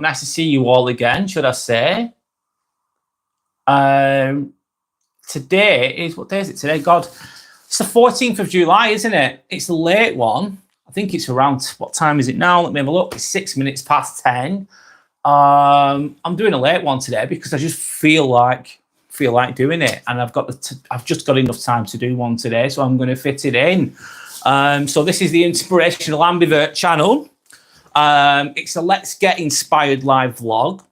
Nice to see you all again, should I say. Today is, what day is it today? God, it's the 14th of July, isn't it? It's a late one. I think it's around, what time is it now? Let me have a look. It's 6 minutes past 10. I'm doing a late one today because I just feel like doing it, and I've just got enough time to do one today, so I'm going to fit it in. So this is the Inspirational Ambivert channel. It's a Let's Get Inspired live vlog,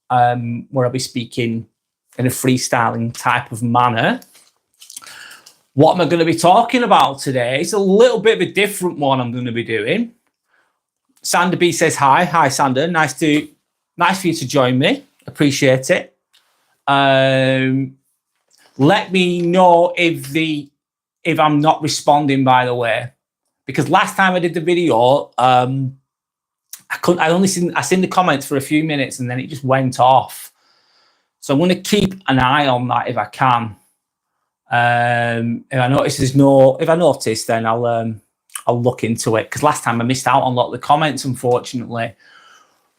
where I'll be speaking in a freestyling type of manner. What am I going to be talking about today? It's a little bit of a different one I'm going to be doing. Sander B says hi. Hi, Sander. Nice for you to join me. Appreciate it. Let me know if I'm not responding, by the way, because last time I did the video, I seen the comments for a few minutes and then it just went off. So I'm going to keep an eye on that if I can. If I notice then I'll look into it, because last time I missed out on a lot of the comments, unfortunately.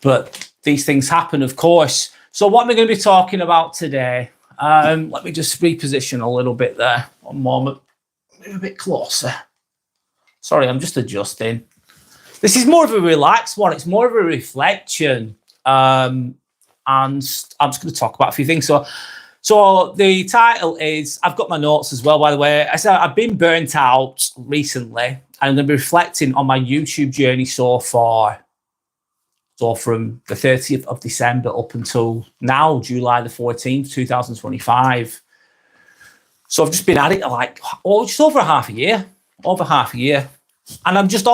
But these things happen, of course. So what am I going to be talking about today? Let me just reposition a little bit there. One moment. Move a bit closer. Sorry, I'm just adjusting. This is more of a relaxed one. It's more of a reflection. And I'm just going to talk about a few things. So the title is, I've got my notes as well, by the way. I said I've been burnt out recently, and I'm going to be reflecting on my YouTube journey so far. So from the 30th of December up until now, July the 14th, 2025. So I've just been at it like just over half a year. And I'm just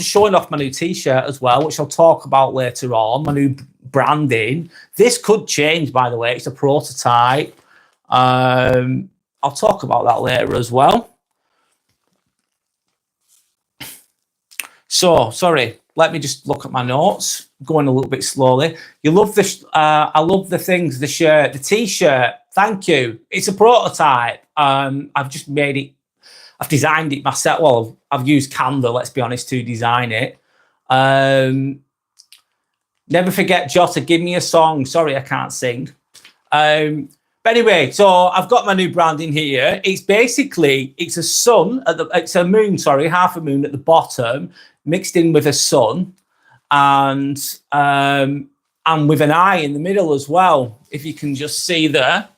showing off my new t-shirt as well, which I'll talk about later on, my new branding. This could change, by the way. It's a prototype. I'll talk about that later as well. So, sorry, let me just look at my notes. Going a little bit slowly. You love this. I love the things, the shirt, the t-shirt. Thank you. It's a prototype. I've just made it. I've designed it myself. Well, I've used Canva, let's be honest, to design it. Never forget, Jota, give me a song. Sorry, I can't sing. But anyway, so I've got my new branding here. It's basically, it's a sun, it's a moon, sorry, half a moon at the bottom, mixed in with a sun, and with an eye in the middle as well, if you can just see there.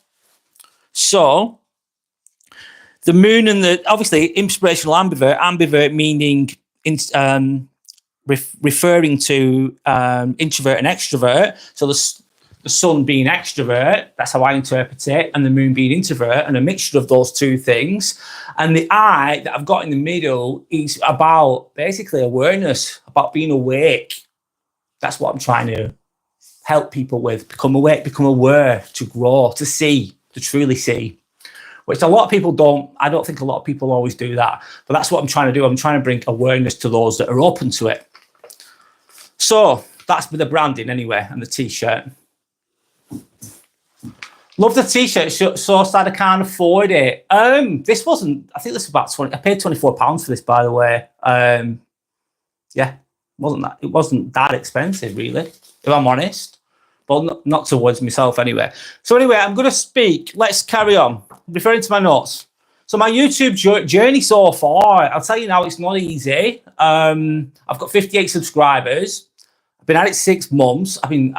So the moon and obviously inspirational ambivert meaning referring to introvert and extrovert. So the sun being extrovert, that's how I interpret it, and the moon being introvert, and a mixture of those two things. And the eye that I've got in the middle is about basically awareness, about being awake. That's what I'm trying to help people with. Become awake, become aware, to grow, to see, to truly see. Which a lot of people don't. I don't think a lot of people always do that. But that's what I'm trying to do. I'm trying to bring awareness to those that are open to it. So that's with the branding anyway, and the t-shirt. Love the t-shirt. So sad I can't afford it. This wasn't, I think this was about 20. I paid £24 for this, by the way. Yeah, it wasn't that expensive, really, if I'm honest. But not towards myself anyway. So anyway, I'm going to speak. Let's carry on. Referring to my notes. So my YouTube journey so far, I'll tell you now, it's not easy. I've got 58 subscribers. I've been at it 6 months. I've been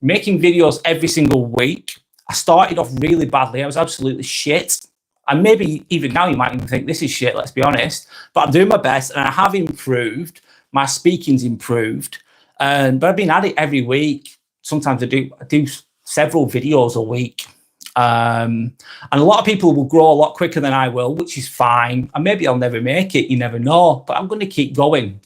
making videos every single week. I started off really badly. I was absolutely shit. And maybe even now you might even think this is shit, let's be honest. But I'm doing my best, and I have improved. My speaking's improved. But I've been at it every week. Sometimes I do several videos a week. And a lot of people will grow a lot quicker than I will, which is fine. And maybe I'll never make it. You never know. But I'm going to keep going.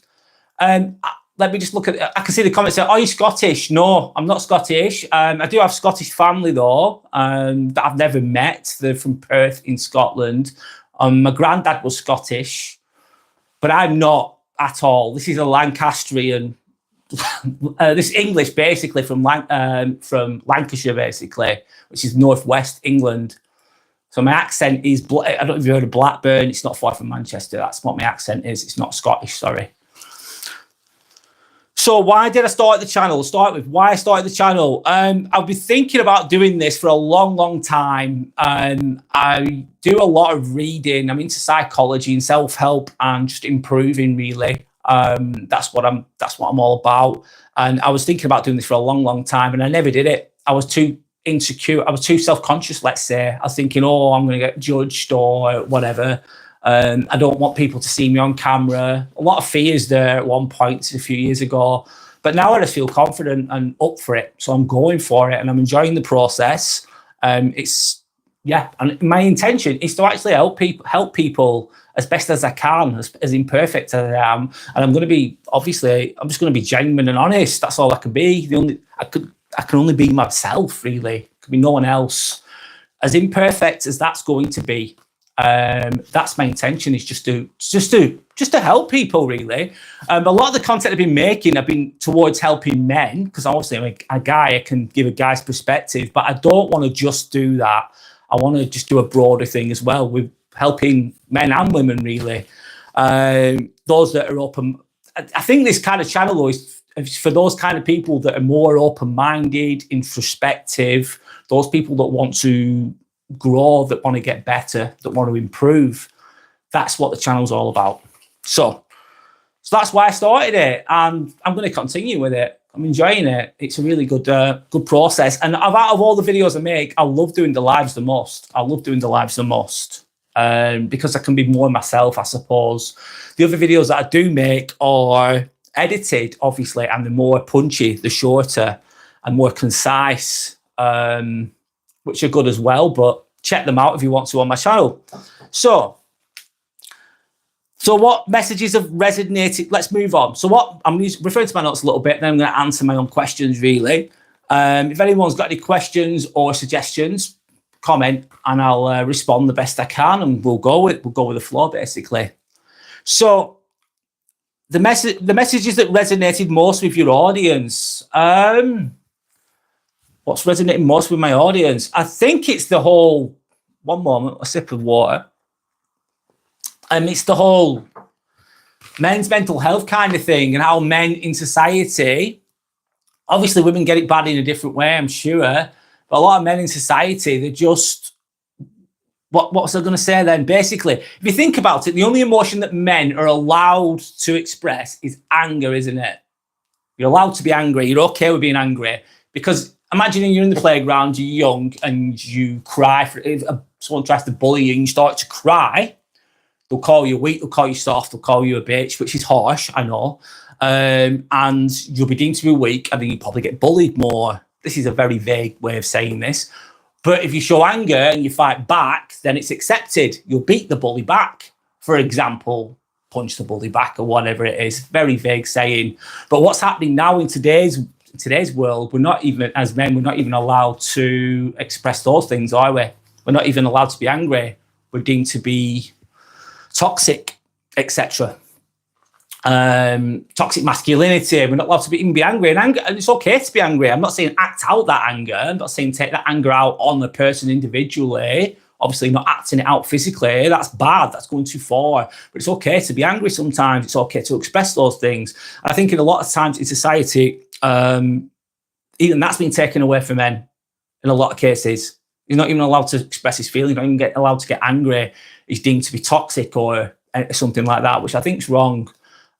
Let me just look at it. I can see the comments there. Are you Scottish? No, I'm not Scottish. I do have Scottish family, though, that I've never met. They're from Perth in Scotland. My granddad was Scottish, but I'm not at all. This is a Lancastrian. This English, basically, from Lancashire, basically, which is northwest England. So my accent is, I don't know if you've heard of Blackburn. It's not far from Manchester. That's what my accent is. It's not Scottish, sorry. So why did I start the channel? Start with why I started the channel. I've been thinking about doing this for a long, long time. I do a lot of reading. I'm into psychology and self-help and just improving, really. That's what I'm all about. And I was thinking about doing this for a long, long time, and I never did it. I was too insecure. I was too self-conscious, let's say. I was thinking, oh, I'm going to get judged or whatever. I don't want people to see me on camera. A lot of fears there at one point a few years ago. But now I just feel confident and up for it. So I'm going for it and I'm enjoying the process. And my intention is to actually help people as best as I can, as imperfect as I am. And I'm going to be, obviously, I'm just going to be genuine and honest. That's all I can be. I can only be myself, really. It could be no one else. As imperfect as that's going to be. That's my intention, is just to help people, really. A lot of the content I've been making have been towards helping men, because obviously I'm a guy. I can give a guy's perspective, but I don't want to just do that. I want to just do a broader thing as well, with helping men and women, really. Those that are open. I think this kind of channel is for those kind of people that are more open-minded, introspective, those people that want to grow, that want to get better, that want to improve. That's what the channel's all about. So that's why I started it, and I'm going to continue with it. I'm enjoying it. It's a really good process. And out of all the videos I make, I love doing the lives the most. Because I can be more myself, I suppose. The other videos that I do make are edited, obviously, and they're more punchy, they're shorter and more concise, which are good as well, but check them out if you want to on my channel. So what messages have resonated? Let's move on. So what I'm referring to my notes a little bit, then I'm going to answer my own questions, really. If anyone's got any questions or suggestions, comment and I'll respond the best I can, and we'll go with the flow, basically. So the messages that resonated most with your audience. What's resonating most with my audience? I think it's the whole, one moment, a sip of water. It's the whole men's mental health kind of thing, and how men in society, obviously women get it bad in a different way, I'm sure, but a lot of men in society, they're just, what was I going to say then? Basically, if you think about it, the only emotion that men are allowed to express is anger, isn't it? You're allowed to be angry. You're okay with being angry, because imagining you're in the playground, you're young, and you cry. If someone tries to bully you and you start to cry, they'll call you weak, they'll call you soft, they'll call you a bitch, which is harsh, I know. And you'll be deemed to be weak, and then you probably get bullied more. This is a very vague way of saying this. But if you show anger and you fight back, then it's accepted. You'll beat the bully back, for example, punch the bully back, or whatever it is. Very vague saying. But what's happening now in today's world, we're not even, as men, we're not even allowed to express those things, are we? We're not even allowed to be angry. We're deemed to be toxic, etc. Toxic masculinity. We're not allowed to even be angry. And it's okay to be angry. I'm not saying act out that anger. I'm not saying take that anger out on the person individually. Obviously not acting it out physically. That's bad. That's going too far. But it's okay to be angry sometimes. It's okay to express those things. And I think in a lot of times in society, even that's been taken away from men in a lot of cases. He's not even allowed to express his feelings, not even allowed to get angry. He's deemed to be toxic or something like that, which I think is wrong.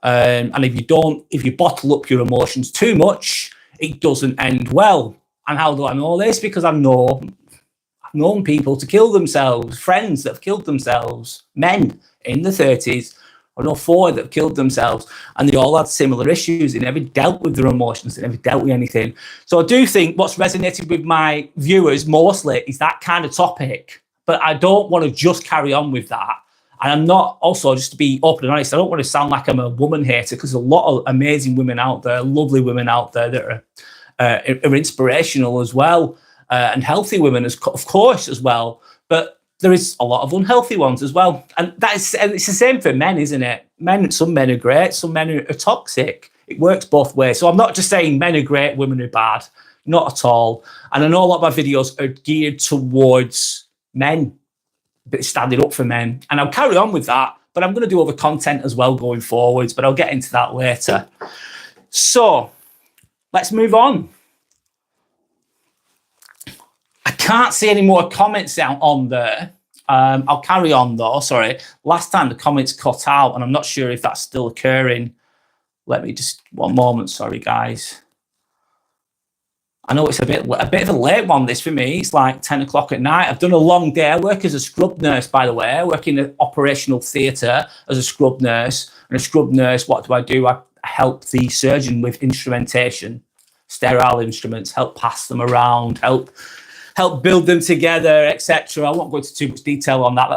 And if you bottle up your emotions too much, it doesn't end well. And how do I know this? Because I've known people to kill themselves, friends that have killed themselves, men in the 30s. I know 4 that have killed themselves, and they all had similar issues. They never dealt with their emotions. They never dealt with anything. So I do think what's resonated with my viewers mostly is that kind of topic, but I don't want to just carry on with that. And I'm not, also, just to be open and honest, I don't want to sound like I'm a woman hater, because there's a lot of amazing women out there, lovely women out there that are inspirational as well, and healthy women, of course, as well. But there is a lot of unhealthy ones as well. And it's the same for men, isn't it? Some men are great, some men are toxic. It works both ways. So I'm not just saying men are great, women are bad. Not at all. And I know a lot of my videos are geared towards men, but standing up for men. And I'll carry on with that, but I'm going to do other content as well going forwards, but I'll get into that later. So let's move on. I can't see any more comments out on there. I'll carry on though. Sorry, last time the comments cut out, and I'm not sure if that's still occurring. Let me just one moment. Sorry, guys. I know it's a bit of a late one, this for me. It's like 10 o'clock at night. I've done a long day. I work as a scrub nurse, by the way. I work in an operational theatre as a scrub nurse. And a scrub nurse, what do? I help the surgeon with instrumentation, sterile instruments, help pass them around, help build them together, etc. I won't go into too much detail on that.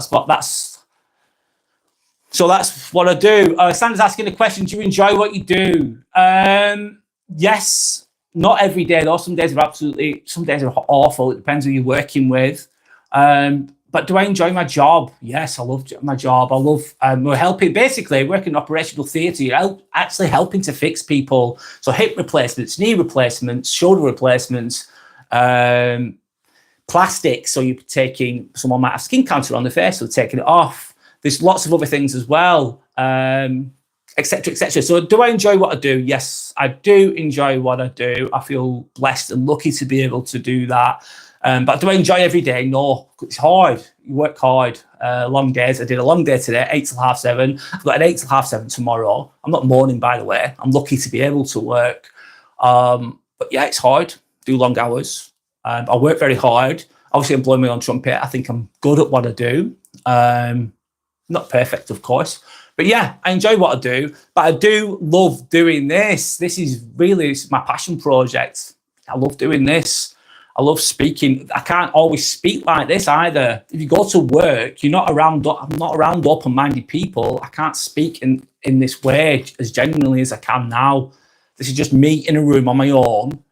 So that's what I do. Sanders asking a question, do you enjoy what you do? Yes. Not every day though. Some days are awful. It depends who you're working with. But do I enjoy my job? Yes, I love my job. I love we're helping. Basically, working in operational theatre. You're actually helping to fix people. So hip replacements, knee replacements, shoulder replacements, plastics. So you're taking, someone might have skin cancer on the face, so taking it off. There's lots of other things as well. Etc. etc. So do I enjoy what I do? Yes, I do enjoy what I do. I feel blessed and lucky to be able to do that. But do I enjoy every day? No, it's hard. You work hard. Long days. I did a long day today, 8 till 7:30. I've got an 8 till 7:30 tomorrow. I'm not mourning, by the way. I'm lucky to be able to work. But yeah, it's hard. Do long hours. I work very hard. Obviously, I'm blowing my own trumpet. I think I'm good at what I do. Not perfect, of course. But yeah, I enjoy what I do, but I do love doing this. This is really my passion project. I love doing this. I love speaking. I can't always speak like this either. If you go to work, I'm not around open-minded people. I can't speak in this way as genuinely as I can now. This is just me in a room on my own,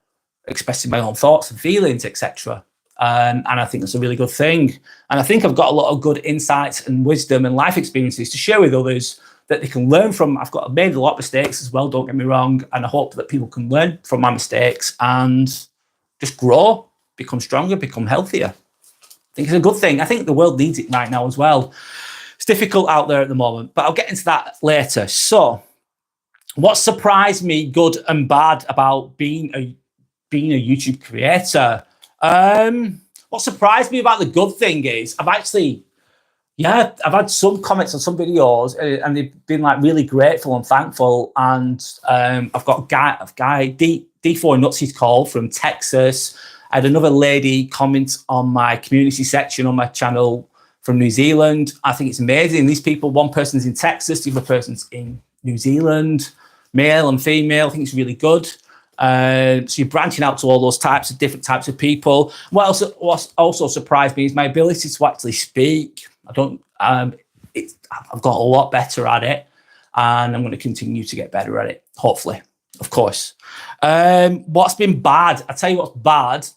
expressing my own thoughts and feelings, etc. And I think that's a really good thing. And I think I've got a lot of good insights and wisdom and life experiences to share with others that they can learn from. I've made a lot of mistakes as well, don't get me wrong. And I hope that people can learn from my mistakes and just grow, become stronger, become healthier. I think it's a good thing. I think the world needs it right now as well. It's difficult out there at the moment, but I'll get into that later. So what surprised me, good and bad, about being a YouTube creator? What surprised me about the good thing is I've had some comments on some videos and they've been like really grateful and thankful. And I've got a guy D4 Nuts, he's called, from Texas. I had another lady comment on my community section on my channel from New Zealand. I think it's amazing. These people, one person's in Texas, the other person's in New Zealand, male and female. I think it's really good. So you're branching out to all those different types of people. What also surprised me is my ability to actually speak. I've got a lot better at it, and I'm going to continue to get better at it, hopefully, of course. What's been bad? I tell you what's bad.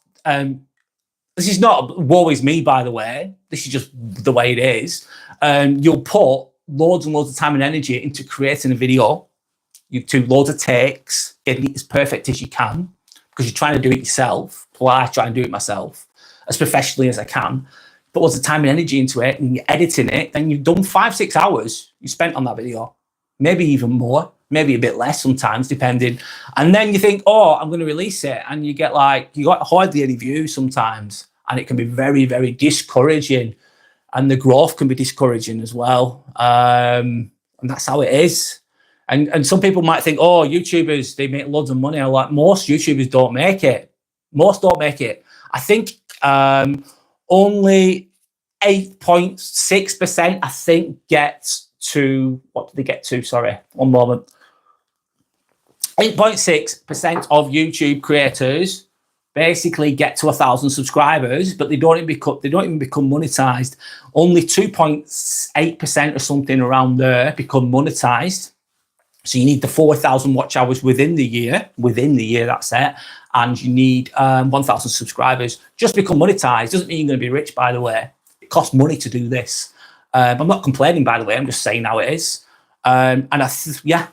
This is not woe is me, by the way. This is just the way it is. You'll put loads and loads of time and energy into creating a video. You do loads of takes, getting it as perfect as you can, because you're trying to do it yourself. Well, I try and do it myself as professionally as I can. Put loads of time and energy into it, and you're editing it, then you've done 5-6 hours you spent on that video. Maybe even more, maybe a bit less sometimes, depending. And then you think, oh, I'm going to release it. And you got hardly any views sometimes. And it can be very, very discouraging. And the growth can be discouraging as well. And that's how it is. And some people might think, oh, YouTubers, they make loads of money. I'm like, most YouTubers don't make it. Most don't make it. I think only 8.6%, I think, get to, what did they get to? Sorry, one moment. 8.6% of YouTube creators basically get to 1,000 subscribers, but they don't even become monetized. Only 2.8% or something around there become monetized. So you need the 4,000 watch hours within the year, that's it. And you need 1,000 subscribers. Just become monetized. Doesn't mean you're going to be rich, by the way. It costs money to do this. I'm not complaining, by the way. I'm just saying how it is.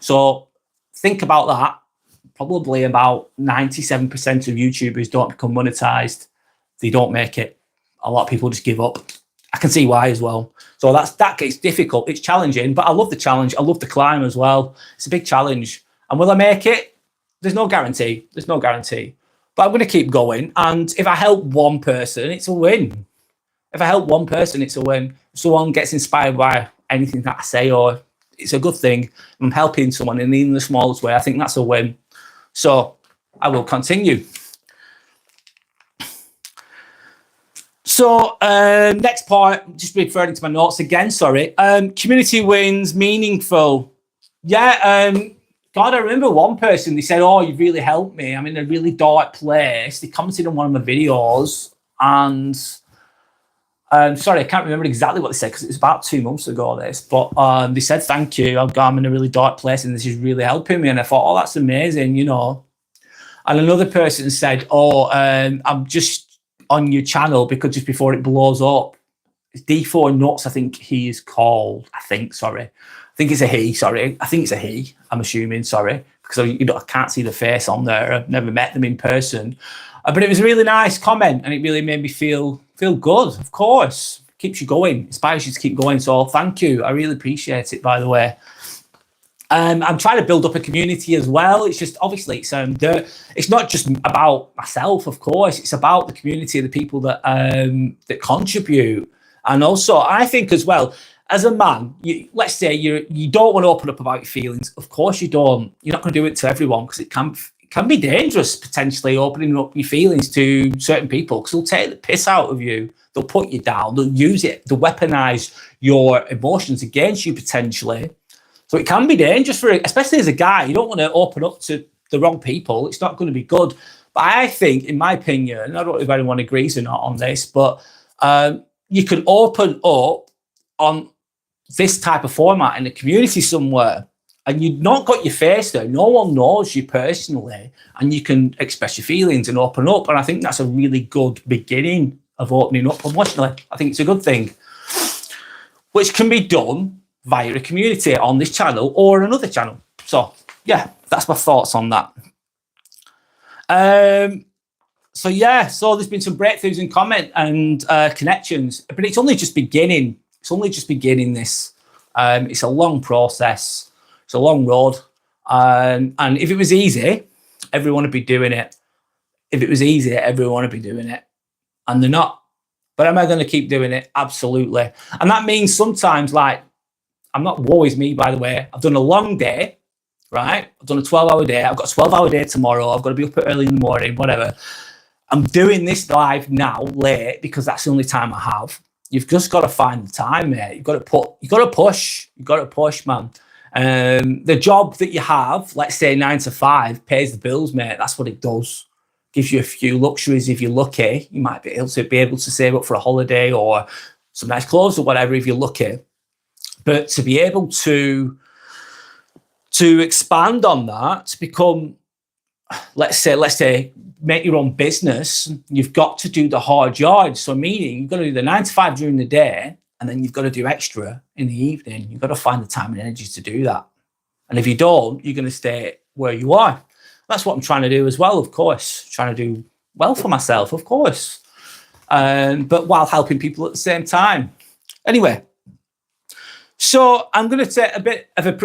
So think about that. Probably about 97% of YouTubers don't become monetized. They don't make it. A lot of people just give up. I can see why as well. So that gets difficult. It's challenging, but I love the challenge. I love the climb as well. It's a big challenge. And will I make it? There's no guarantee. There's no guarantee. But I'm going to keep going. And if I help one person, it's a win. If I help one person, it's a win. If someone gets inspired by anything that I say, or it's a good thing, I'm helping someone in even the smallest way, I think that's a win. So I will continue. So next part, just referring to my notes again, sorry. Community wins, meaningful. Yeah, God, I remember one person, they said, oh, you've really helped me. I'm in a really dark place. They commented on one of my videos and sorry, I can't remember exactly what they said because it was about 2 months ago, this, but they said, thank you. I'm in a really dark place and this is really helping me. And I thought, oh, that's amazing, you know. And another person said, oh, I'm just on your channel because just before it blows up, it's D4 Nuts, I think he is called. I think it's a he, sorry. I think it's a he, I'm assuming, sorry, because I can't see the face on there. I've never met them in person. But it was a really nice comment and it really made me feel good, of course. Keeps you going, inspires you to keep going. So thank you. I really appreciate it, by the way. I'm trying to build up a community as well. It's just, obviously, it's not just about myself, of course. It's about the community of the people that that contribute. And also, I think as well, as a man, let's say you don't want to open up about your feelings. Of course you don't. You're not going to do it to everyone because it can be dangerous, potentially, opening up your feelings to certain people because they'll take the piss out of you. They'll put you down. They'll use it. They'll weaponize your emotions against you, potentially. So it can be dangerous, especially as a guy. You don't want to open up to the wrong people. It's not going to be good. But I think, in my opinion, I don't know if anyone agrees or not on this, but you can open up on this type of format in a community somewhere and you've not got your face there. No one knows you personally and you can express your feelings and open up. And I think that's a really good beginning of opening up emotionally. I think it's a good thing, which can be done via a community on this channel or another channel. So yeah, that's my thoughts on that. So yeah, so there's been some breakthroughs in comment and connections, but it's only just beginning. It's only just beginning this. It's a long process. It's a long road. And if it was easy, everyone would be doing it. If it was easy, everyone would be doing it. And they're not. But am I going to keep doing it? Absolutely. And that means sometimes, like, I'm not, woe is me, by the way. I've done a long day, right? I've done a 12-hour day. I've got a 12-hour day tomorrow. I've got to be up early in the morning, whatever. I'm doing this live now, late, because that's the only time I have. You've just got to find the time, mate. You've got to push, man. The job that you have, let's say 9 to 5, pays the bills, mate. That's what it does. Gives you a few luxuries if you're lucky. You might be able to save up for a holiday or some nice clothes or whatever if you're lucky. But to be able to expand on that, to become, let's say, make your own business, you've got to do the hard yards. So meaning you've got to do the 9 to 5 during the day, and then you've got to do extra in the evening. You've got to find the time and energy to do that. And if you don't, you're going to stay where you are. That's what I'm trying to do as well, of course. Trying to do well for myself, of course. But while helping people at the same time. Anyway, so I'm going to take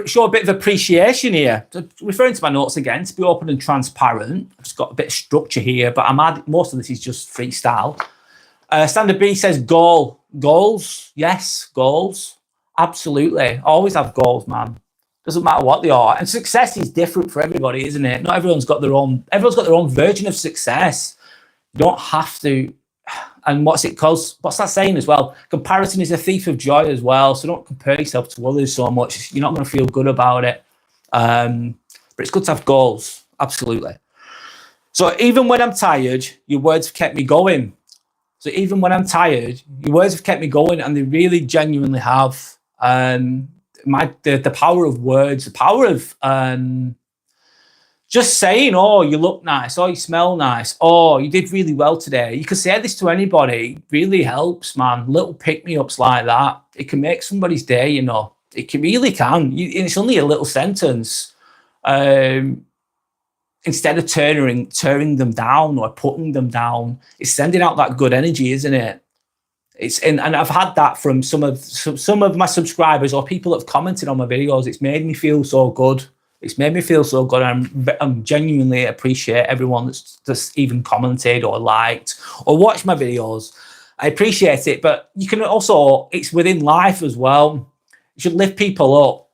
show a bit of appreciation here. So referring to my notes again, to be open and transparent. I've just got a bit of structure here, but most of this is just freestyle. Standard B says goals. Yes, goals. Absolutely. I always have goals, man. Doesn't matter what they are. And success is different for everybody, isn't it? Not everyone's got their own version of success. You don't have to. And what's that saying as well? Comparison is a thief of joy as well. So don't compare yourself to others so much. You're not going to feel good about it. But it's good to have goals. Absolutely. So even when I'm tired, your words have kept me going. So even when I'm tired, your words have kept me going, and they really genuinely have. The power of words, the power of just saying, oh, you look nice, oh, you smell nice, oh, you did really well today. You can say this to anybody. It really helps, man. Little pick-me-ups like that. It can make somebody's day, you know. Really can. It's only a little sentence. Instead of tearing them down or putting them down, it's sending out that good energy, isn't it? And I've had that from some of my subscribers or people that have commented on my videos. It's made me feel so good. It's made me feel so good. I'm genuinely appreciate everyone that's even commented or liked or watched my videos. I appreciate it, but you can also, it's within life as well. You should lift people up.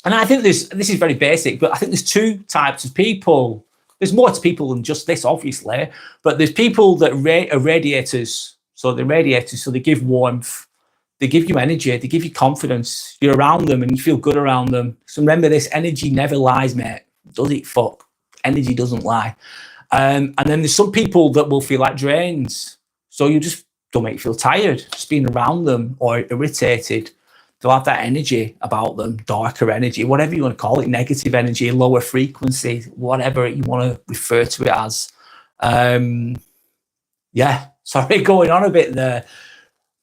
And I think this is very basic, but I think there's two types of people. There's more to people than just this, obviously, but there's people that are radiators. So they're radiators, so they give warmth, they give you energy, they give you confidence. You're around them and you feel good around them. So remember this, energy never lies, mate. Does it? Fuck. Energy doesn't lie. And then there's some people that will feel like drains. So you just don't make you feel tired, just being around them or irritated. They'll have that energy about them, darker energy, whatever you want to call it, negative energy, lower frequency, whatever you want to refer to it as. Yeah, sorry, going on a bit there.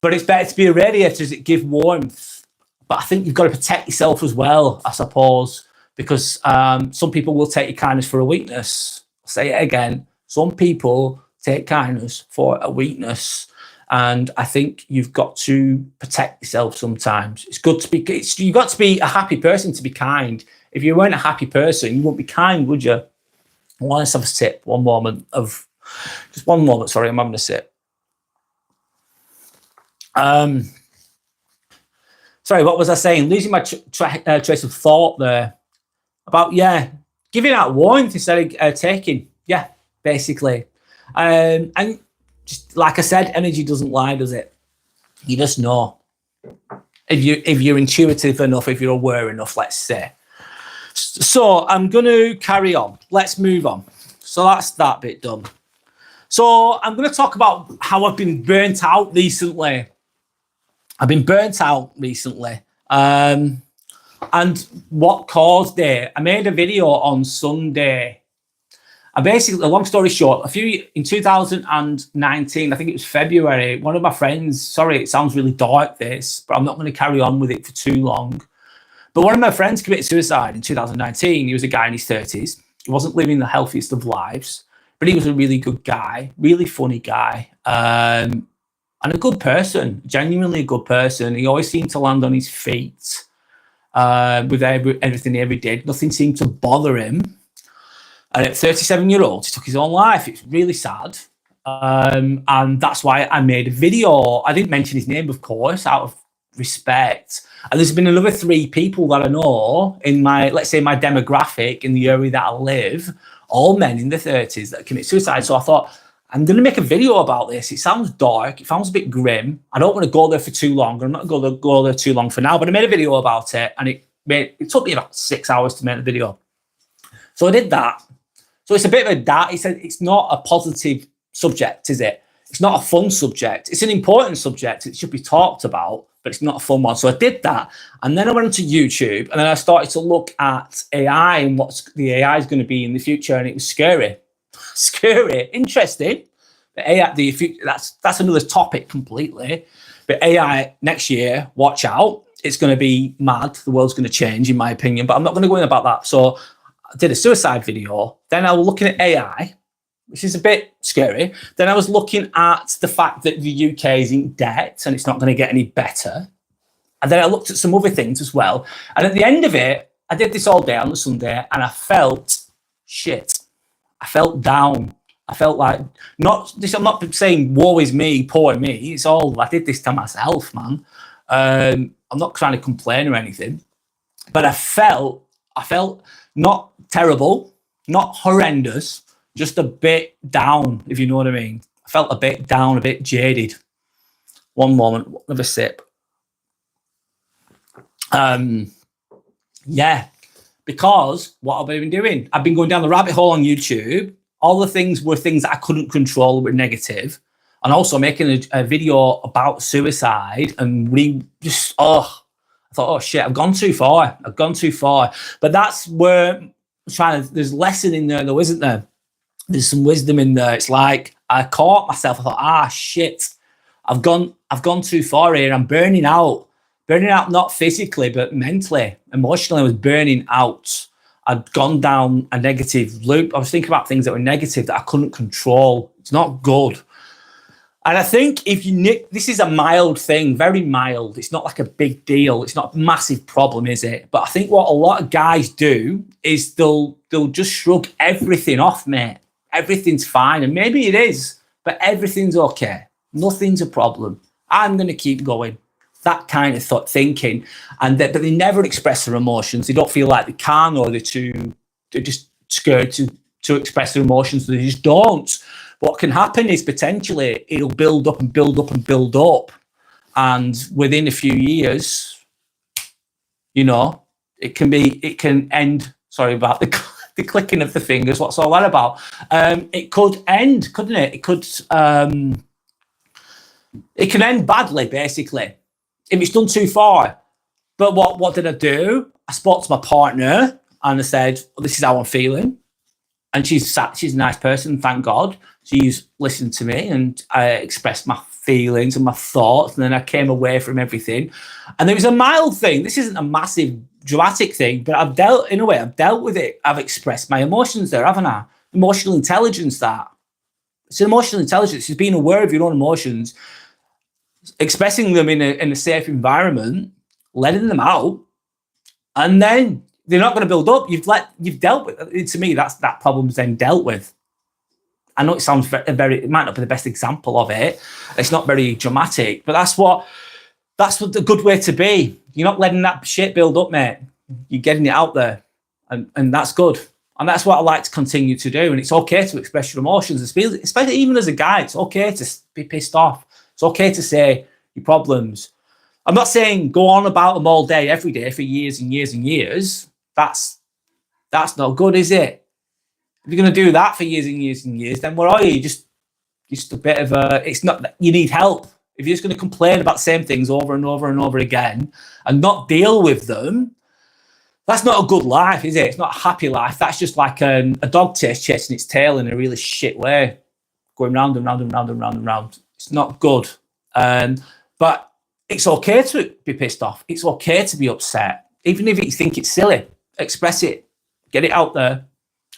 But it's better to be a radiator as it gives warmth. But I think you've got to protect yourself as well, I suppose, because some people will take your kindness for a weakness. I'll say it again. Some people take kindness for a weakness. And I think you've got to protect yourself sometimes. It's good to be, you've got to be a happy person to be kind. If you weren't a happy person, you wouldn't be kind, would you? Well, let's have a sip. Just one moment, sorry, I'm having a sip. Sorry, what was I saying? Losing my trace of thought there. About, yeah, giving out warmth instead of taking. Yeah, basically. And just like I said, energy doesn't lie, does it? You just know. If you're intuitive enough, if you're aware enough, let's say. So I'm going to carry on. Let's move on. So that's that bit done. So I'm going to talk about how I've been burnt out recently. I've been burnt out recently. And what caused it? I made a video on Sunday. And basically, a long story short, in 2019, I think it was February, one of my friends, sorry, it sounds really dark this, but I'm not going to carry on with it for too long. But one of my friends committed suicide in 2019. He was a guy in his 30s. He wasn't living the healthiest of lives, but he was a really good guy, really funny guy, and a good person, genuinely a good person. He always seemed to land on his feet with everything he ever did. Nothing seemed to bother him. And at 37-year-old, he took his own life. It's really sad. And that's why I made a video. I didn't mention his name, of course, out of respect. And there's been another 3 people that I know in my, let's say, my demographic in the area that I live, all men in their 30s that commit suicide. So I thought, I'm going to make a video about this. It sounds dark. It sounds a bit grim. I don't want to go there for too long. I'm not going to go there too long for now, but I made a video about it. And it took me about 6 hours to make the video. So I did that. So it's a bit of a dark. It's not a positive subject, is it? It's not a fun subject. It's an important subject. It should be talked about, but it's not a fun one. So I did that. And then I went to YouTube and then I started to look at AI and what the AI is going to be in the future. And it was scary. Scary. Interesting. But AI, the future, that's another topic completely. But AI next year, watch out. It's going to be mad. The world's going to change, in my opinion. But I'm not going to go in about that. So I did a suicide video. Then I was looking at AI, which is a bit scary. Then I was looking at the fact that the UK is in debt and it's not going to get any better. And then I looked at some other things as well. And at the end of it, I did this all day on the Sunday and I felt shit. I felt down. I felt like, I'm not saying woe is me, poor me. It's all, I did this to myself, man. I'm not trying to complain or anything. But I felt not terrible, not horrendous, just a bit down, if you know what I mean. I felt a bit down, a bit jaded. One moment, have a sip. Yeah, because what have I been doing? I've been going down the rabbit hole on YouTube. All the things were things that I couldn't control, were negative. And also making a video about suicide and I thought, oh shit, I've gone too far. But that's where there's lesson in there though, isn't there? There's some wisdom in there. It's like I caught myself. I thought, shit, I've gone too far here. I'm burning out not physically, but mentally, emotionally. I was burning out. I'd gone down a negative loop. I was thinking about things that were negative that I couldn't control. It's not good. And I think if you nick, this is a mild thing, very mild. It's not like a big deal. It's not a massive problem, is it? But I think what a lot of guys do is they'll just shrug everything off, mate. Everything's fine. And maybe it is, but everything's okay. Nothing's a problem. I'm going to keep going. That kind of thinking. And but they never express their emotions. They don't feel like they can, or they're just scared to express their emotions. They just don't. What can happen is potentially it'll build up and build up and build up. And within a few years, you know, it can end. Sorry about the clicking of the fingers. What's all that about? It could end, couldn't it? It can end badly, basically, if it's done too far. But what did I do? I spoke to my partner and I said, well, this is how I'm feeling. And she's a nice person, thank God. She's listened to me, and I expressed my feelings and my thoughts, and then I came away from everything. And it was a mild thing. This isn't a massive dramatic thing, but I've dealt with it. I've expressed my emotions there, haven't I? Emotional intelligence, that. It's an emotional intelligence. It's being aware of your own emotions, expressing them in a safe environment, letting them out, and then they're not going to build up. You've dealt with it. To me, that problem's then dealt with. I know it sounds it might not be the best example of it. It's not very dramatic, but that's what the good way to be. You're not letting that shit build up, mate. You're getting it out there, and that's good. And that's what I like to continue to do. And it's okay to express your emotions, especially even as a guy. It's okay to be pissed off. It's okay to say your problems. I'm not saying go on about them all day, every day, for years and years and years. That's not good, is it? If you're going to do that for years and years and years, then what are you? Just a bit of a. It's not. You need help. If you're just going to complain about the same things over and over and over again and not deal with them, that's not a good life, is it? It's not a happy life. That's just like a dog chasing its tail in a really shit way, going round and round and round and round and round. It's not good. But it's okay to be pissed off. It's okay to be upset, even if you think it's silly. Express it, get it out there,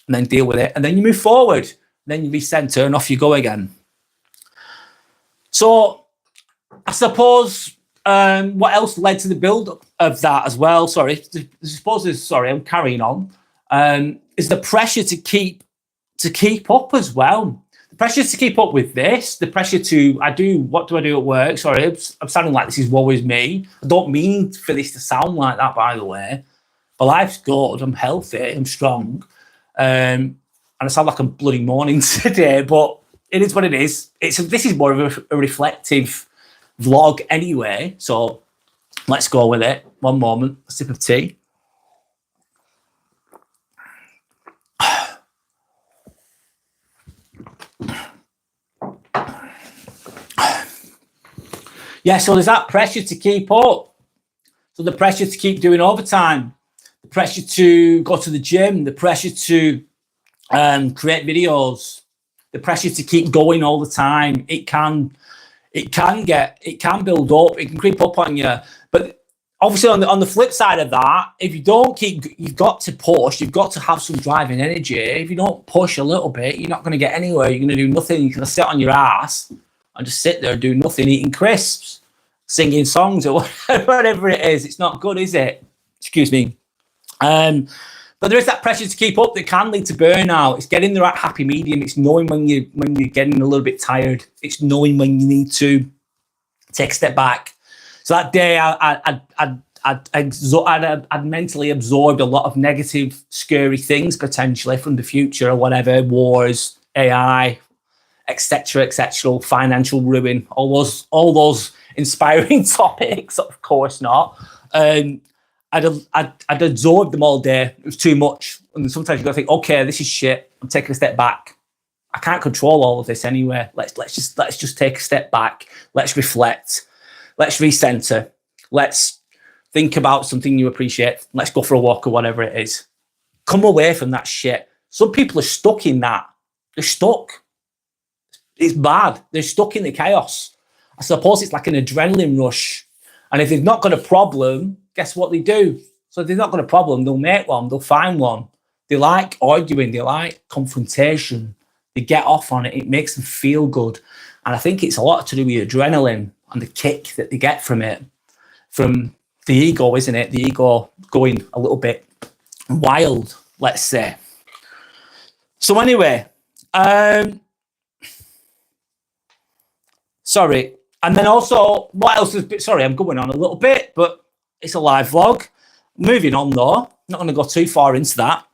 and then deal with it. And then you move forward. And then you recenter and off you go again. So I suppose what else led to the build-up of that as well? I'm carrying on. Is the pressure to keep up as well. The pressure to keep up with this, the pressure to, what do I do at work? Sorry, I'm sounding like this is woe is me. I don't mean for this to sound like that, by the way. But life's good, I'm healthy, I'm strong. And I sound like I'm bloody mourning today, but it is what it is. This is more of a reflective vlog anyway, so let's go with it. One moment, a sip of tea. Yeah, so there's that pressure to keep up. So the pressure to keep doing overtime, the pressure to go to the gym, the pressure to create videos, the pressure to keep going all the time. It can build up, it can creep up on you. But obviously on the flip side of that, if you don't you've got to push, you've got to have some drive and energy. If you don't push a little bit, you're not going to get anywhere. You're going to do nothing. You're going to sit on your ass and just sit there and do nothing, eating crisps, singing songs or whatever it is. It's not good, is it? Excuse me. But there is that pressure to keep up that can lead to burnout. It's getting the right happy medium. It's knowing when you're getting a little bit tired. It's knowing when you need to take a step back. So that day, I'd mentally absorbed a lot of negative, scary things potentially from the future or whatever, wars, AI, etc., financial ruin, all those inspiring topics. Of course not. I'd absorbed them all day. It was too much. And sometimes you got to think, okay, this is shit. I'm taking a step back. I can't control all of this anyway. Let's just take a step back. Let's reflect. Let's recenter. Let's think about something you appreciate. Let's go for a walk or whatever it is. Come away from that shit. Some people are stuck in that. They're stuck. It's bad. They're stuck in the chaos. I suppose it's like an adrenaline rush. And if they've not got a problem, guess what they do? So if they've not got a problem, they'll make one, they'll find one. They like arguing, they like confrontation. They get off on it. It makes them feel good. And I think it's a lot to do with adrenaline and the kick that they get from it, from the ego, isn't it? The ego going a little bit wild, let's say. So anyway, sorry. And then also, what else is, sorry, I'm going on a little bit, but it's a live vlog. Moving on though, not going to go too far into that.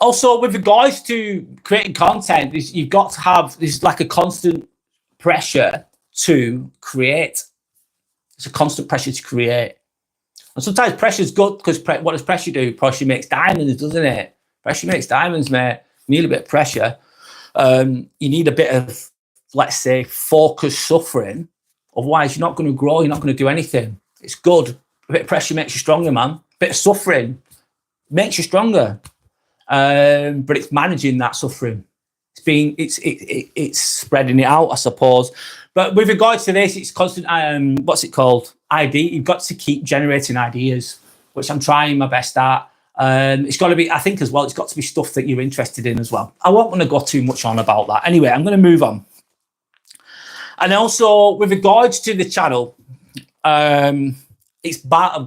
Also, with regards to creating content, you've got to have, there's like a constant pressure to create. It's a constant pressure to create. And sometimes pressure is good because what does pressure do? Pressure makes diamonds, doesn't it? Pressure makes diamonds, mate. You need a bit of pressure. You need a bit of, let's say, focused suffering. Otherwise, you're not going to grow. You're not going to do anything. It's good. A bit of pressure makes you stronger, man. A bit of suffering makes you stronger. But it's managing that suffering. It's spreading it out, I suppose. But with regards to this, it's constant. What's it called? You've got to keep generating ideas, which I'm trying my best at. It's got to be, I think as well, it's got to be stuff that you're interested in as well. I won't want to go too much on about that. Anyway, I'm going to move on. And also with regards to the channel, I'm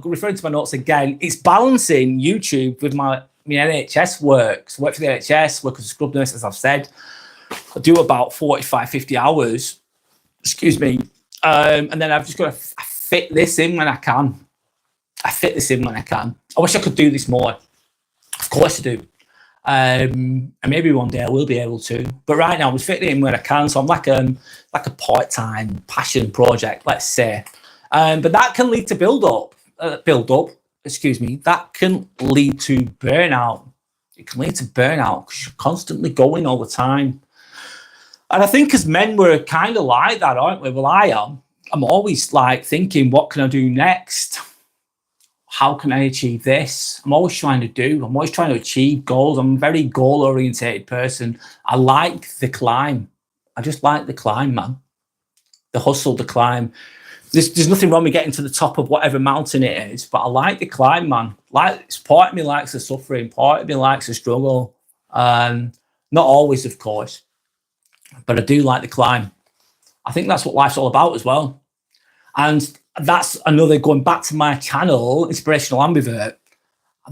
referring to my notes again. It's balancing YouTube with my NHS work. So I work for the NHS, work as a scrub nurse, as I've said. I do about 45, 50 hours, excuse me. And then I've just got to fit this in when I can. I wish I could do this more. Of course I do. And maybe one day I will be able to. But right now I'm fitting it in where I can. So I'm like a part-time passion project, let's say. But that can lead to build up. That can lead to burnout. It can lead to burnout because you're constantly going all the time. And I think as men, we're kind of like that, aren't we? Well, I am. I'm always like thinking, what can I do next? How can I achieve this? I'm always trying to achieve goals. I'm a very goal-oriented person. I like the climb. I just like the climb, man. The hustle, the climb. There's nothing wrong with getting to the top of whatever mountain it is, but I like the climb, man. Part of me likes the suffering. Part of me likes the struggle. Not always, of course, but I do like the climb. I think that's what life's all about as well. And that's another, going back to my channel, Inspirational Ambivert.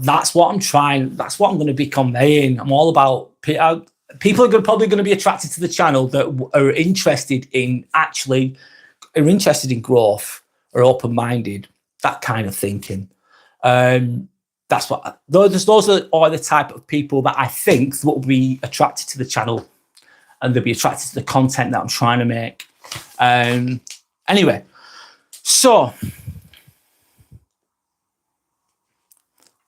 That's what I'm trying. That's what I'm going to be conveying. I'm all about people are probably going to be attracted to the channel that are interested in growth, or open-minded, that kind of thinking. That's what those are the type of people that I think will be attracted to the channel, and they'll be attracted to the content that I'm trying to make. Anyway, so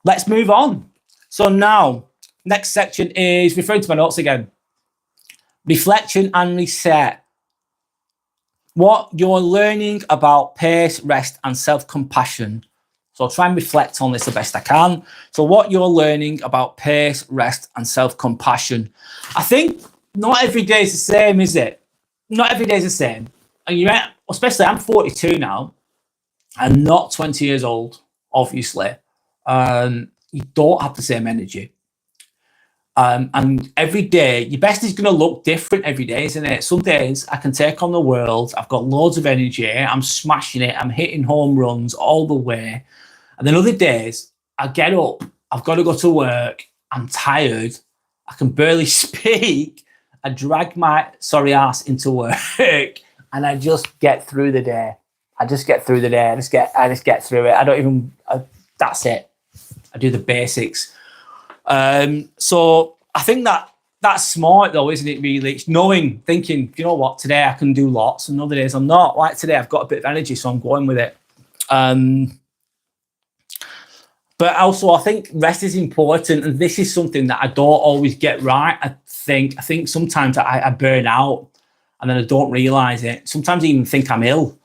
let's move on. So now, next section is referring to my notes again. Reflection and reset. What you're learning about pace, rest, and self-compassion. So I'll try and reflect on this the best I can. So what you're learning about pace, rest, and self-compassion. I think not every day is the same, is it? Not every day is the same. And especially I'm 42 now. I'm not 20 years old, obviously. You don't have the same energy. And every day, your best is going to look different every day, isn't it? Some days I can take on the world. I've got loads of energy. I'm smashing it. I'm hitting home runs all the way. And then other days, I get up. I've got to go to work. I'm tired. I can barely speak. I drag my sorry ass into work, and I just get through the day. I just get through the day. I just get through it. That's it. I do the basics. So I think that's smart though, isn't it, really? It's thinking, you know what, today I can do lots and other days I'm not. Like today I've got a bit of energy, so I'm going with it. But also I think rest is important, and this is something that I don't always get right. I think sometimes I burn out and then I don't realize it. Sometimes I even think I'm ill.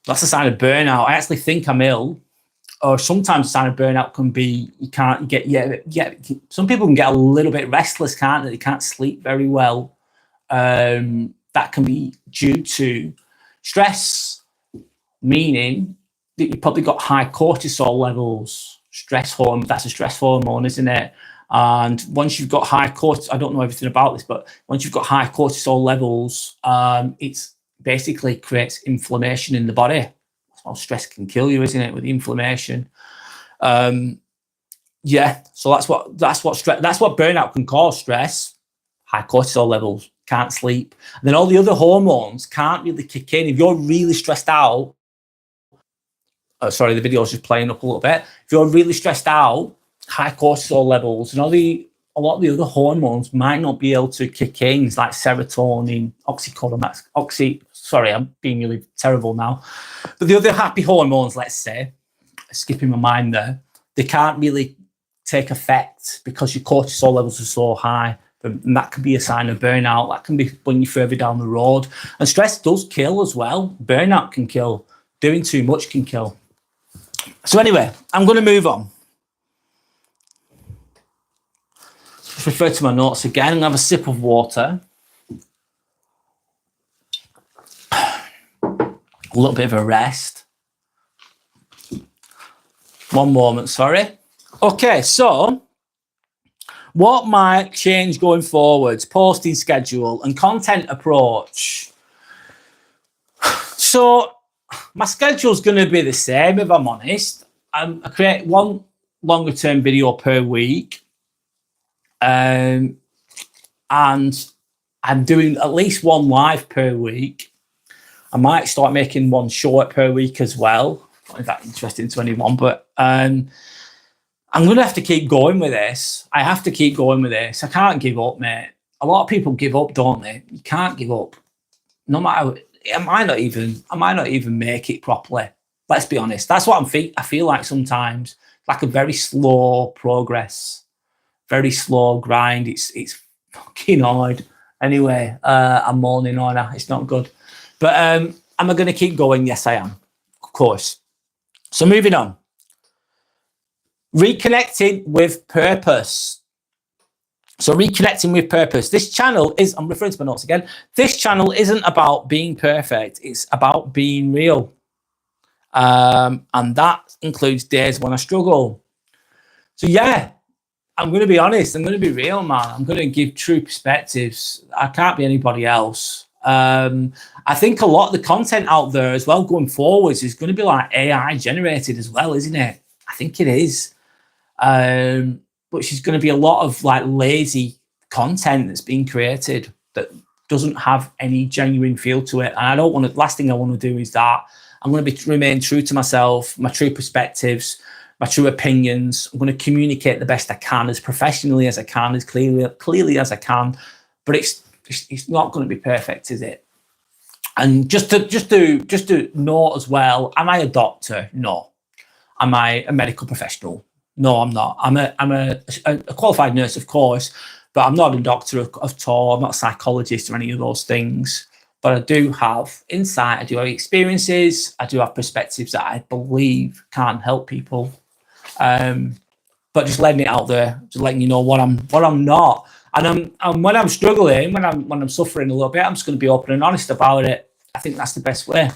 That's a sign of burnout. I actually think I'm ill. Or sometimes a sign of burnout can be some people can get a little bit restless, can't they? They can't sleep very well. That can be due to stress, meaning that you've probably got high cortisol levels. Stress hormone, that's a stress hormone, isn't it? And once you've got high cortisol, I don't know everything about this, but once you've got high cortisol levels, it's basically creates inflammation in the body. That's how stress can kill you, isn't it? With the inflammation. Yeah, so that's what burnout can cause: stress, high cortisol levels, can't sleep. And then all the other hormones can't really kick in. If you're really stressed out, sorry, the video's just playing up a little bit. If you're really stressed out, high cortisol levels and a lot of the other hormones might not be able to kick in. It's like serotonin, oxycodone, sorry, I'm being really terrible now. But the other happy hormones, let's say, skipping my mind there, they can't really take effect because your cortisol levels are so high. And that can be a sign of burnout. That can be when you're further down the road. And stress does kill as well. Burnout can kill. Doing too much can kill. So anyway, I'm going to move on. Just refer to my notes again and have a sip of water. A little bit of a rest. One moment, sorry. Okay, so what might change going forwards? Posting schedule and content approach. So my schedule's going to be the same, if I'm honest. I create one longer term video per week. And I'm doing at least one live per week. I might start making one short per week as well. Not that interesting to anyone, but I'm going to have to keep going with this. I have to keep going with this. I can't give up, mate. A lot of people give up, don't they? You can't give up. No matter, I might not even make it properly. Let's be honest. That's what I feel like sometimes. Like a very slow progress, very slow grind. It's fucking hard. Anyway, I'm moaning on it. It's not good. But am I going to keep going? Yes, I am. Of course. So moving on. Reconnecting with purpose. So reconnecting with purpose. This channel is, I'm referring to my notes again. This channel isn't about being perfect. It's about being real. And that includes days when I struggle. So yeah, I'm going to be honest. I'm going to be real, man. I'm going to give true perspectives. I can't be anybody else. I think a lot of the content out there as well going forwards is going to be like AI generated as well, isn't it? I think it is. But she's going to be a lot of like lazy content that's being created that doesn't have any genuine feel to it. And I don't want to, last thing I want to do is that. I'm going to remain true to myself, my true perspectives, my true opinions. I'm going to communicate the best I can, as professionally as I can, as clearly as I can. But it's not going to be perfect, is it? And just to know as well, am I a doctor? No. Am I a medical professional? No, I'm not. I'm a qualified nurse, of course, but I'm not a doctor at all. I'm not a psychologist or any of those things. But I do have insight. I do have experiences. I do have perspectives that I believe can help people. But just letting it out there, just letting you know what I'm not. And when I'm struggling, when I'm suffering a little bit, I'm just going to be open and honest about it. I think that's the best way.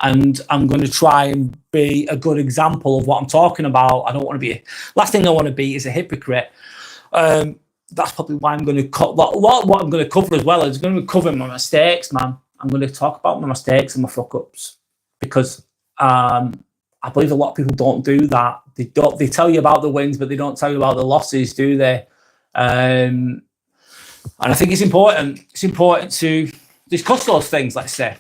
And I'm going to try and be a good example of what I'm talking about. I don't want to be, last thing I want to be is a hypocrite. That's probably why I'm going to cut what I'm going to cover as well. Is going to be covering my mistakes, man. I'm going to talk about my mistakes and my fuck ups because I believe a lot of people don't do that. They tell you about the wins, but they don't tell you about the losses, do they? And I think it's important. It's important to discuss those things, let's say.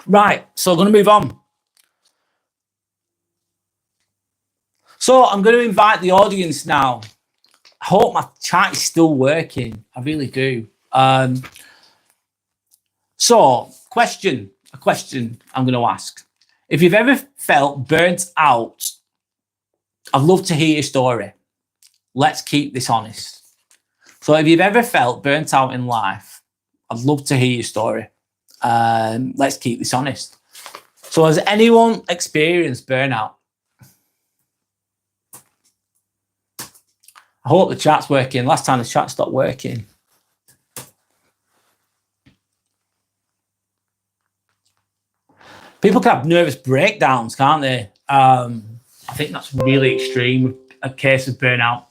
Right, so I'm going to move on. So I'm going to invite the audience now. I hope my chat is still working. I really do. So, a question I'm going to ask. If you've ever felt burnt out, I'd love to hear your story. Let's keep this honest. So if you've ever felt burnt out in life, I'd love to hear your story. Let's keep this honest. So has anyone experienced burnout? I hope the chat's working. Last time the chat stopped working. People can have nervous breakdowns, can't they? I think that's really extreme, a case of burnout.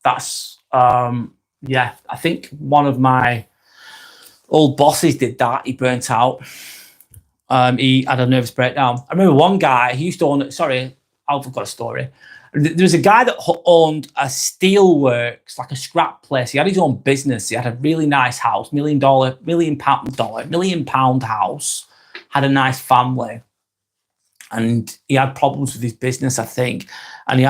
that's yeah, I think one of my old bosses did that. He burnt out. He had a nervous breakdown. I remember one guy, he used to own, sorry, I've got a story. There was a guy that owned a steelworks, like a scrap place. He had his own business. He had a really nice house, million pound house, had a nice family. And he had problems with his business, I think. And he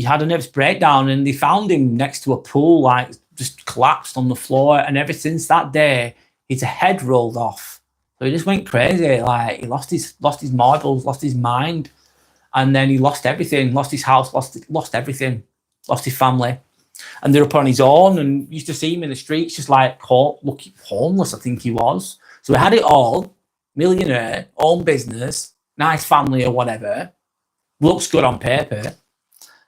had a nervous breakdown, and they found him next to a pool, like just collapsed on the floor. And ever since that day, his head rolled off. So he just went crazy. Like, he lost his marbles, lost his mind. And then he lost everything, lost his house, lost everything, lost his family. And they're up on his own, and used to see him in the streets just like looking homeless, I think he was. So he had it all, millionaire, own business, nice family or whatever, looks good on paper.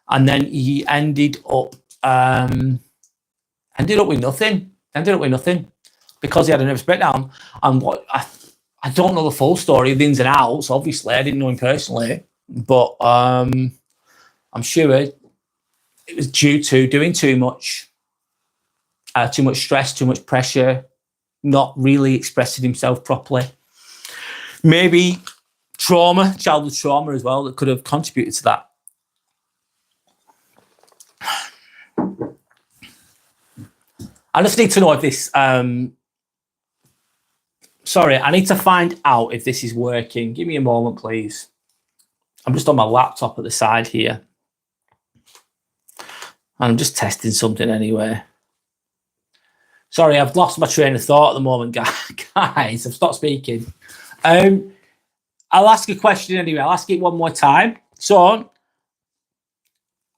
And then he ended up with nothing. Because he had a nervous breakdown. And what I don't know the full story, the ins and outs, obviously. I didn't know him personally. But I'm sure it was due to doing too much stress, too much pressure, not really expressing himself properly. Maybe trauma, childhood trauma as well, that could have contributed to that. I just need to know if this, sorry, I need to find out if this is working. Give me a moment, please. I'm just on my laptop at the side here. I'm just testing something anyway. Sorry, I've lost my train of thought at the moment, guys. I've stopped speaking. I'll ask a question anyway. I'll ask it one more time. So,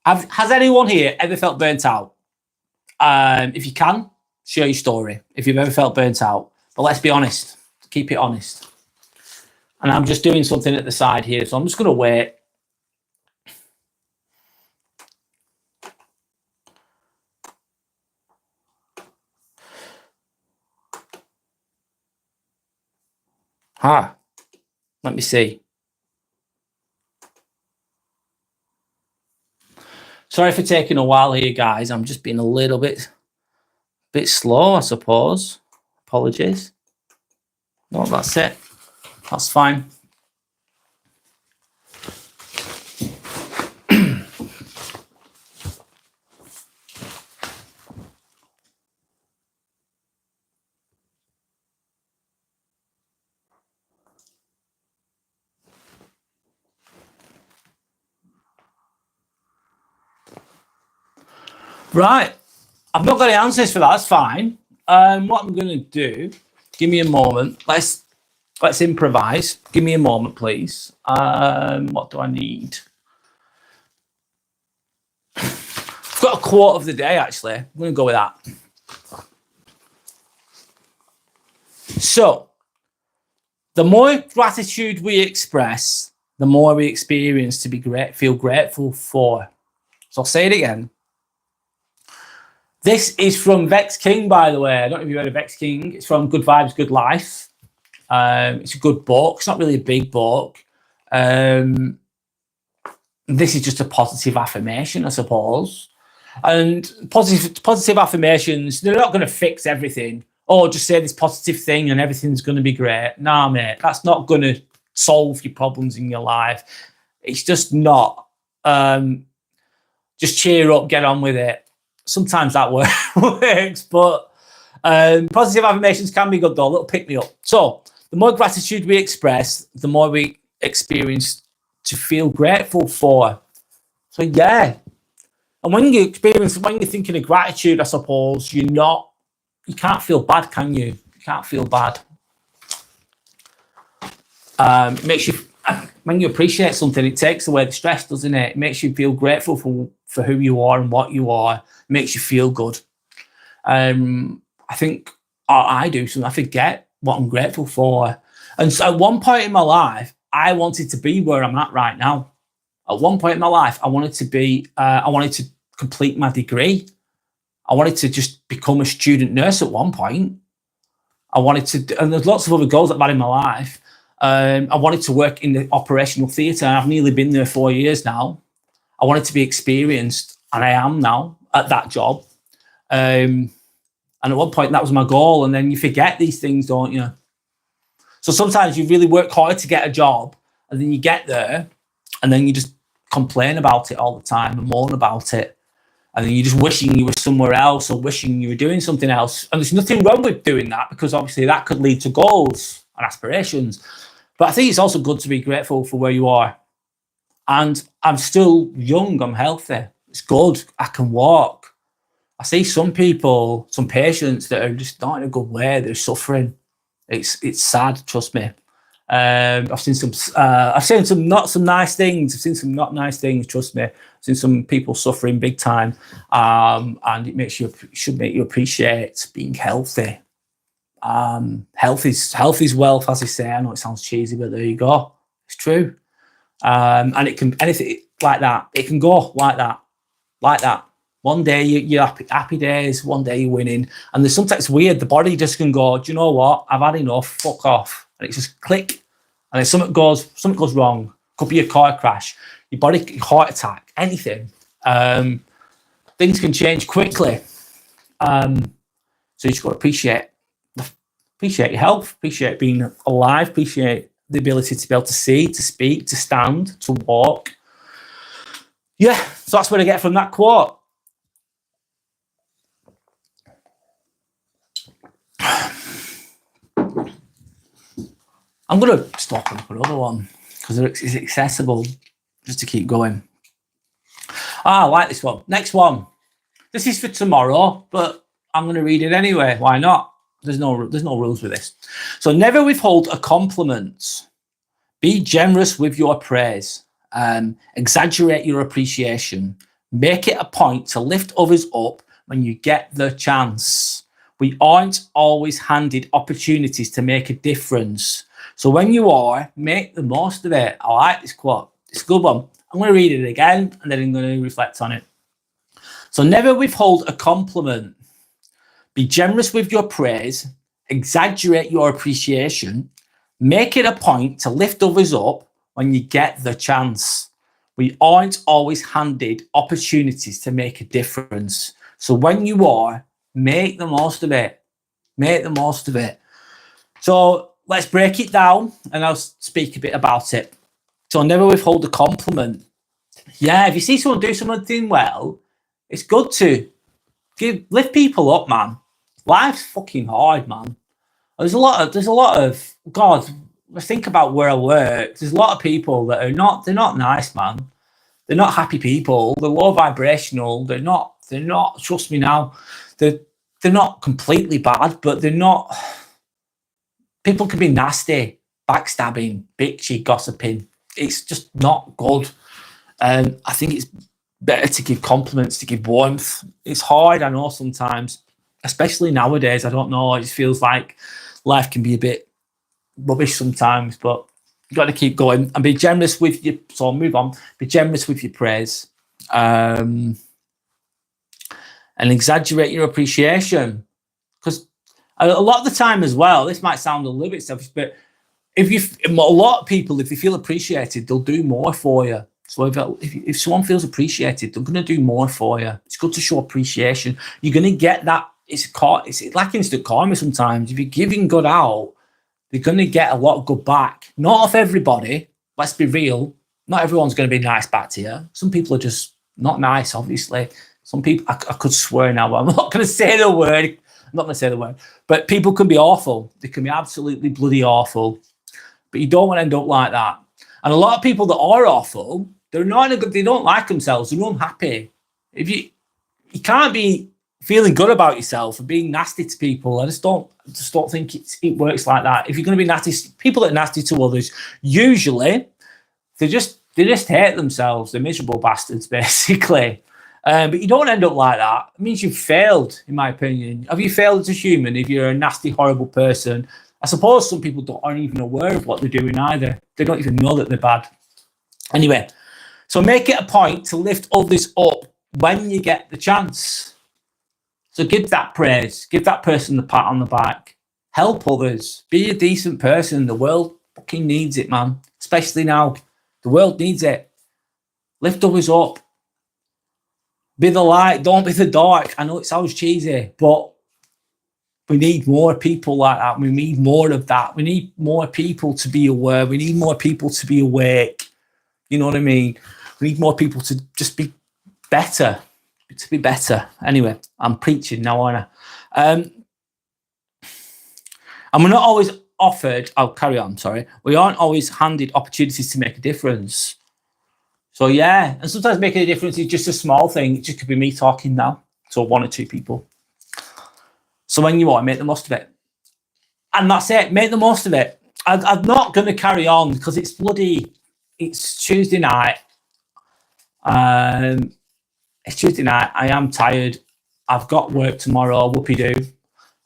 has anyone here ever felt burnt out? If you can, share your story. If you've ever felt burnt out. But let's be honest. Keep it honest. And I'm just doing something at the side here, so I'm just going to wait. Let me see. Sorry for taking a while here, guys. I'm just being a little bit slow, I suppose. Apologies. No, that's it. That's fine. Right. I've not got any answers for that. That's fine. What I'm going to do, give me a moment. Let's improvise. Give me a moment, please. What do I need? I've got a quote of the day, actually. I'm going to go with that. So, the more gratitude we express, the more we experience to feel grateful for. So I'll say it again. This is from Vex King, by the way. I don't know if you've heard of Vex King. It's from Good Vibes, Good Life. It's a good book. It's not really a big book. This is just a positive affirmation, I suppose. And positive affirmations, they're not going to fix everything. Oh, just say this positive thing and everything's going to be great. Nah, mate, that's not going to solve your problems in your life. It's just not. Just cheer up, get on with it. Sometimes that works, but positive affirmations can be good, though. A little pick me up. So the more gratitude we express, the more we experience to feel grateful for. So yeah. And when you're thinking of gratitude, I suppose, you can't feel bad, can you? You can't feel bad. It makes you, when you appreciate something, it takes away the stress, doesn't it? It makes you feel grateful for who you are and what you are. It makes you feel good. I think I do something. I forget what I'm grateful for. And so at one point in my life, I wanted to be where I'm at right now. At one point in my life, I wanted to complete my degree. I wanted to just become a student nurse at one point. And there's lots of other goals I've had in my life. I wanted to work in the operational theatre. I've nearly been there 4 years now. I wanted to be experienced, and I am now. at that job. And at one point that was my goal, and then you forget these things, don't you? So sometimes you really work hard to get a job, and then you get there, and then you just complain about it all the time and moan about it. And then you're just wishing you were somewhere else or wishing you were doing something else. And there's nothing wrong with doing that, because obviously that could lead to goals and aspirations. But I think it's also good to be grateful for where you are. And I'm still young, I'm healthy. It's good, I can walk. I see some people, some patients that are just not in a good way, they're suffering. It's sad, trust me. I've seen some not some nice things. I've seen some not nice things. Trust me. I've seen some people suffering big time, and it should make you appreciate being healthy. Health is wealth, as they say. I know it sounds cheesy, but there you go. It's true. And it can anything like that. It can go like that. One day you're happy days. One day you're winning, and there's sometimes weird. The body just can go, do you know what? I've had enough. Fuck off. And it's just click, and then something goes wrong. Could be a car crash, your body, heart attack, anything. Things can change quickly. So you just got to appreciate your health, appreciate being alive, appreciate the ability to be able to see, to speak, to stand, to walk. Yeah, so that's what I get from that quote. I'm going to stop and put another one because it's accessible just to keep going. I like this one. Next one. This is for tomorrow, but I'm going to read it anyway. Why not? There's no rules with this. So never withhold a compliment. Be generous with your praise. Exaggerate your appreciation. Make it a point to lift others up when you get the chance. We aren't always handed opportunities to make a difference. So when you are, make the most of it. I like this quote. It's a good one. I'm going to read it again, and then I'm going to reflect on it. So never withhold a compliment. Be generous with your praise. Exaggerate your appreciation. Make it a point to lift others up when you get the chance. We aren't always handed opportunities to make a difference. So when you are, make the most of it. Make the most of it. So let's break it down, and I'll speak a bit about it. So never withhold a compliment. Yeah, if you see someone do something well, it's good to lift people up, man. Life's fucking hard, man. There's a lot of God. I think about where I work. There's a lot of people that they're not nice, man. They're not happy people. They're low vibrational. They're not. Trust me now. They're not completely bad, but they're not. People can be nasty, backstabbing, bitchy, gossiping. It's just not good. I think it's better to give compliments, to give warmth. It's hard, I know, sometimes, especially nowadays. I don't know. It just feels like life can be a bit rubbish sometimes, but you got to keep going and be generous with your. So I'll move on. Be generous with your praise, and exaggerate your appreciation, because a lot of the time as well. This might sound a little bit selfish, but a lot of people, if they feel appreciated, they'll do more for you. So if someone feels appreciated, they're going to do more for you. It's good to show appreciation. You're going to get that. It's like instant karma sometimes. If you're giving good out, you're going to get a lot of good back. Not off everybody. Let's be real. Not everyone's going to be nice back to you. Some people are just not nice, obviously. Some people, I could swear now, but I'm not going to say the word. I'm not going to say the word. But people can be awful. They can be absolutely bloody awful. But you don't want to end up like that. And a lot of people that are awful, they don't like themselves. They're unhappy. If you can't be feeling good about yourself and being nasty to people. I just don't think it works like that. If you're going to be nasty, people that are nasty to others, usually they just hate themselves. They're miserable bastards, basically. But you don't end up like that. It means you've failed, in my opinion. Have you failed as a human if you're a nasty, horrible person? I suppose some people aren't even aware of what they're doing either. They don't even know that they're bad. Anyway, so make it a point to lift others up when you get the chance. So give that praise. Give that person the pat on the back. Help others. Be a decent person. The world fucking needs it, man. Especially now. The world needs it. Lift others up. Be the light, don't be the dark. I know it sounds cheesy, but we need more people like that. We need more of that. We need more people to be aware. We need more people to be awake. You know what I mean? We need more people to just be better. To be better. Anyway, I'm preaching now, aren't I? And we're not always offered, I'll carry on, sorry. We aren't always handed opportunities to make a difference. So yeah, and sometimes making a difference is just a small thing. It just could be me talking now to one or two people. So when you want, make the most of it. And that's it, make the most of it. I'm not going to carry on because it's Tuesday night. It's Tuesday night. I am tired. I've got work tomorrow. Whoopie-doo.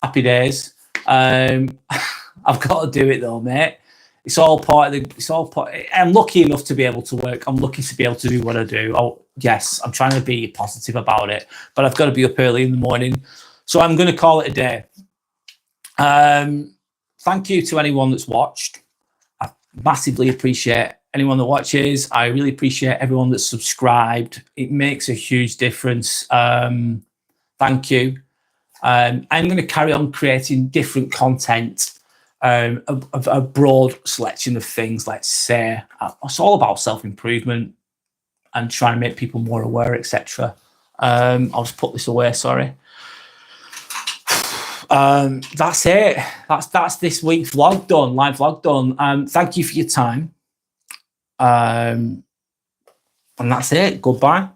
Happy days. I've got to do it though, mate. It's all part of the. I'm lucky enough to be able to work. I'm lucky to be able to do what I do. Oh, yes, I'm trying to be positive about it, but I've got to be up early in the morning. So I'm going to call it a day. Thank you to anyone that's watched. I massively appreciate anyone that watches. I really appreciate everyone that's subscribed. It makes a huge difference. Thank you. I'm going to carry on creating different content, a broad selection of things, let's say. It's all about self-improvement and trying to make people more aware, etc. I'll just put this away, sorry. That's it. That's this week's vlog done, live vlog done. Thank you for your time. And that's it. Goodbye.